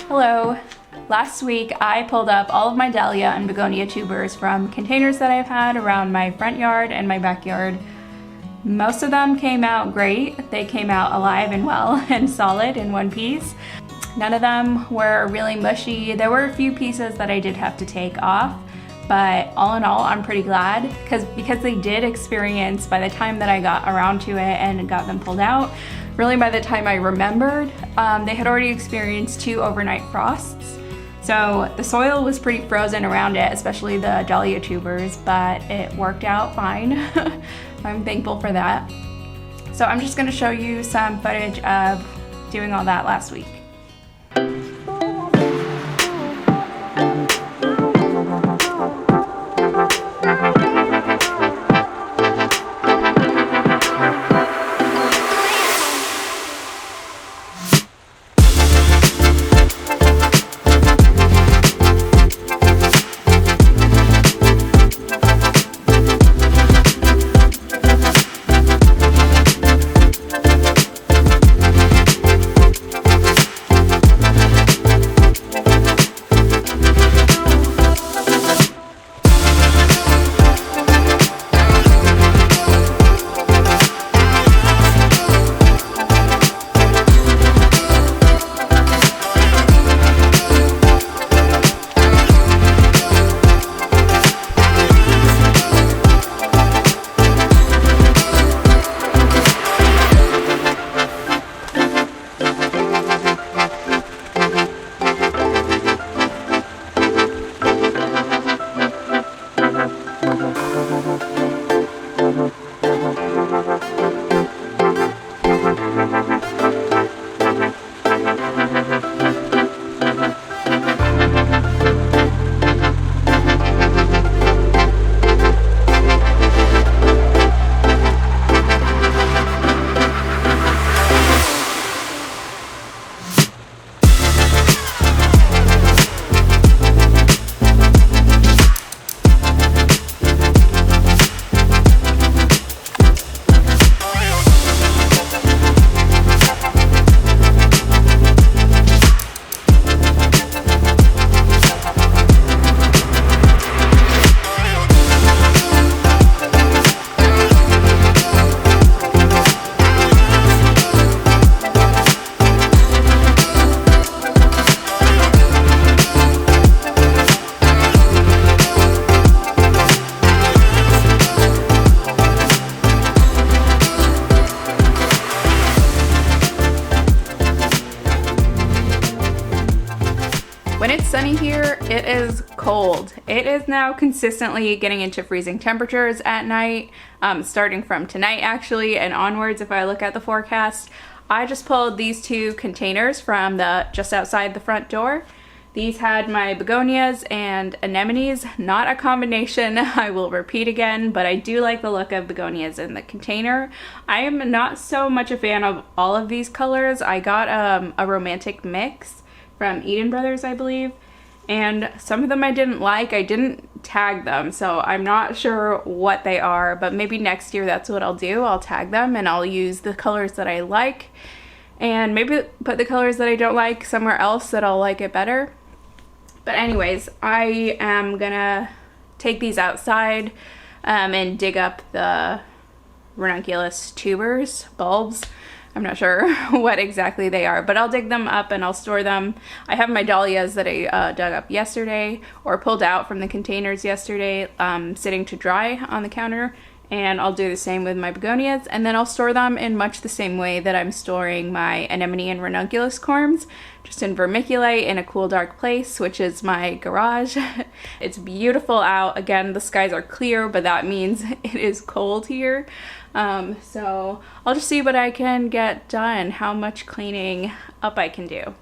Hello. Last week I pulled up all of my dahlia and begonia tubers from containers that I've had around my front yard and my backyard. Most of them came out great. They came out alive and well and solid in one piece. None of them were really mushy. There were a few pieces that I did have to take off, but all in all, I'm pretty glad because they did experience, by the time that I got around to it and got them pulled out, really by the time I remembered, they had already experienced 2 overnight frosts. So the soil was pretty frozen around it, especially the dahlia tubers, but it worked out fine. I'm thankful for that. So I'm just gonna show you some footage of doing all that last week. When it's sunny here, it is cold. It is now consistently getting into freezing temperatures at night, starting from tonight actually and onwards if I look at the forecast. I just pulled these 2 containers from just outside the front door. These had my begonias and anemones, not a combination, I will repeat again, but I do like the look of begonias in the container. I am not so much a fan of all of these colors. I got a romantic mix from Eden Brothers, I believe, and some of them I didn't like. I didn't tag them, so I'm not sure what they are, but maybe next year that's what I'll do. I'll tag them and I'll use the colors that I like and maybe put the colors that I don't like somewhere else that I'll like it better. But anyways, I am gonna take these outside and dig up the ranunculus tubers, bulbs. I'm not sure what exactly they are, but I'll dig them up and I'll store them. I have my dahlias that I dug up yesterday or pulled out from the containers yesterday sitting to dry on the counter, and I'll do the same with my begonias, and then I'll store them in much the same way that I'm storing my anemone and ranunculus corms, just in vermiculite in a cool dark place, which is my garage. It's beautiful out. Again, the skies are clear, but that means it is cold here. So I'll just see what I can get done, how much cleaning up I can do.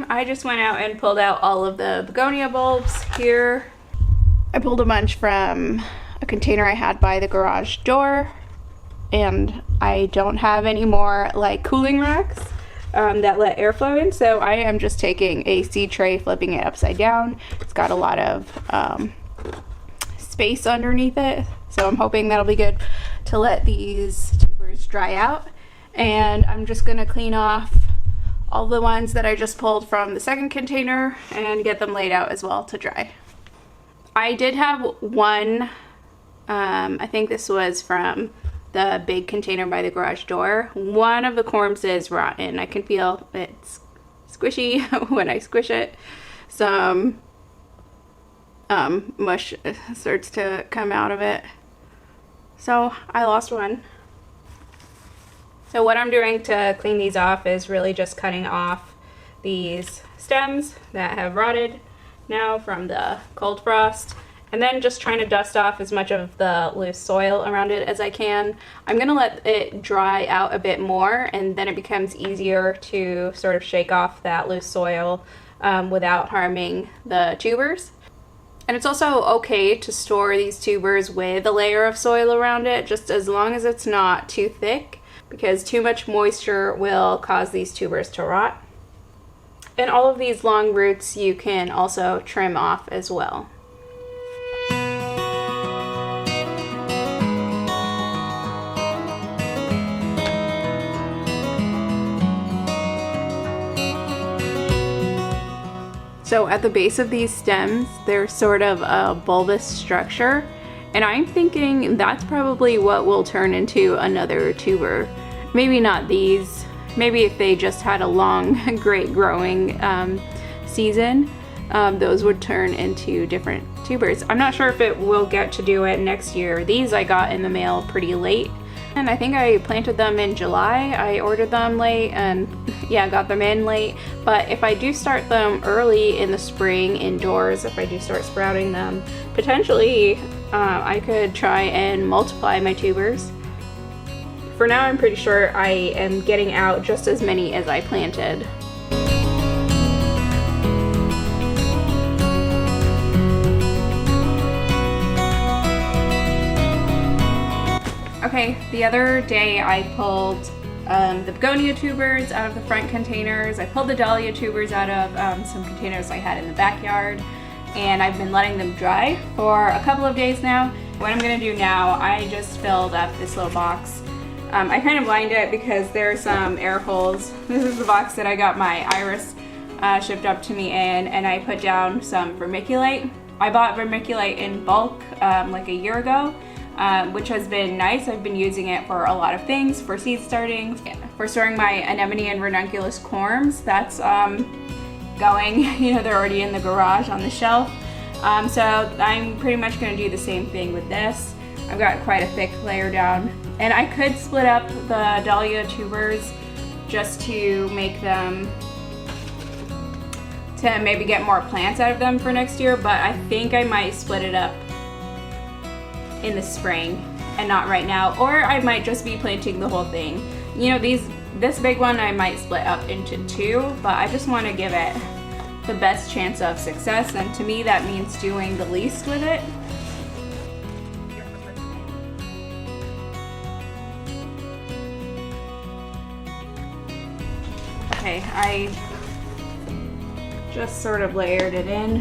I just went out and pulled out all of the begonia bulbs here. I pulled a bunch from a container I had by the garage door, and I don't have any more like cooling racks that let airflow in, so I am just taking a seed tray, flipping it upside down. It's got a lot of space underneath it, so I'm hoping that'll be good to let these tubers dry out. And I'm just gonna clean off all the ones that I just pulled from the second container and get them laid out as well to dry. I did have one, I think this was from the big container by the garage door. One of the corms is rotten. I can feel it's squishy when I squish it. Some mush starts to come out of it. So I lost one. So what I'm doing to clean these off is really just cutting off these stems that have rotted now from the cold frost, and then just trying to dust off as much of the loose soil around it as I can. I'm gonna let it dry out a bit more, and then it becomes easier to sort of shake off that loose soil without harming the tubers. And it's also okay to store these tubers with a layer of soil around it, just as long as it's not too thick, because too much moisture will cause these tubers to rot. And all of these long roots you can also trim off as well. So at the base of these stems, there's sort of a bulbous structure, and I'm thinking that's probably what will turn into another tuber. Maybe not these. Maybe if they just had a long, great growing season, those would turn into different tubers. I'm not sure if it will get to do it next year. These I got in the mail pretty late, and I think I planted them in July. I ordered them late and yeah, got them in late. But if I do start them early in the spring indoors, if I do start sprouting them, potentially I could try and multiply my tubers. For now, I'm pretty sure I am getting out just as many as I planted. Okay, the other day I pulled the begonia tubers out of the front containers. I pulled the dahlia tubers out of some containers I had in the backyard, and I've been letting them dry for a couple of days now. What I'm gonna do now, I just filled up this little box. I kind of lined it because there's some air holes. This is the box that I got my iris shipped up to me in, and I put down some vermiculite. I bought vermiculite in bulk like a year ago, which has been nice. I've been using it for a lot of things, for seed starting, for storing my anemone and ranunculus corms. That's going, you know, they're already in the garage on the shelf. So I'm pretty much gonna do the same thing with this. I've got quite a thick layer down, and I could split up the dahlia tubers just to make them, to maybe get more plants out of them for next year, but I think I might split it up in the spring and not right now, or I might just be planting the whole thing. You know, this big one I might split up into two, but I just want to give it the best chance of success, and to me that means doing the least with it. Okay, I just sort of layered it in.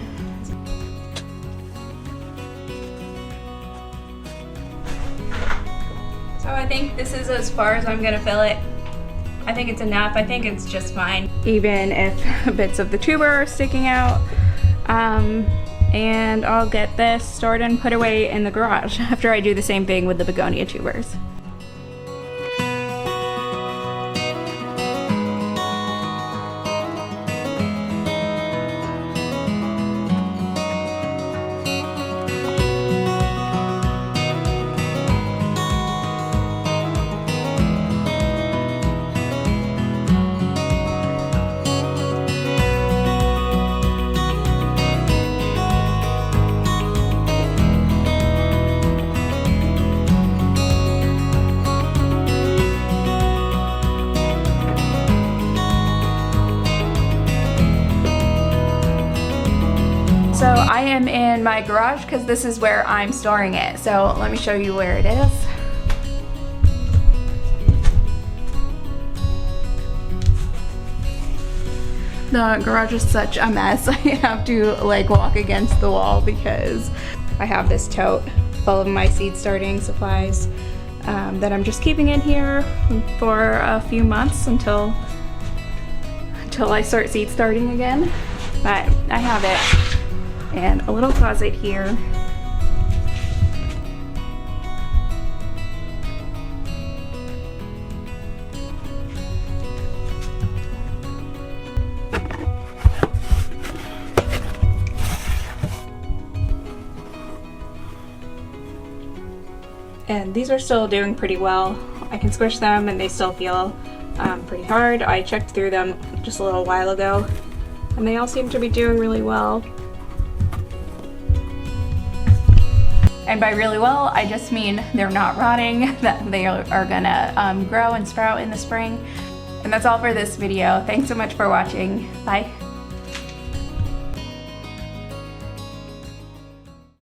So I think this is as far as I'm gonna fill it. I think it's enough. I think it's just fine, even if bits of the tuber are sticking out. And I'll get this stored and put away in the garage after I do the same thing with the begonia tubers. I am in my garage because this is where I'm storing it. So let me show you where it is. The garage is such a mess. I have to like walk against the wall because I have this tote full of my seed starting supplies that I'm just keeping in here for a few months until I start seed starting again. But I have it, and a little closet here. And these are still doing pretty well. I can squish them and they still feel pretty hard. I checked through them just a little while ago and they all seem to be doing really well. And by really well, I just mean they're not rotting, that they are gonna grow and sprout in the spring. And that's all for this video. Thanks so much for watching. Bye.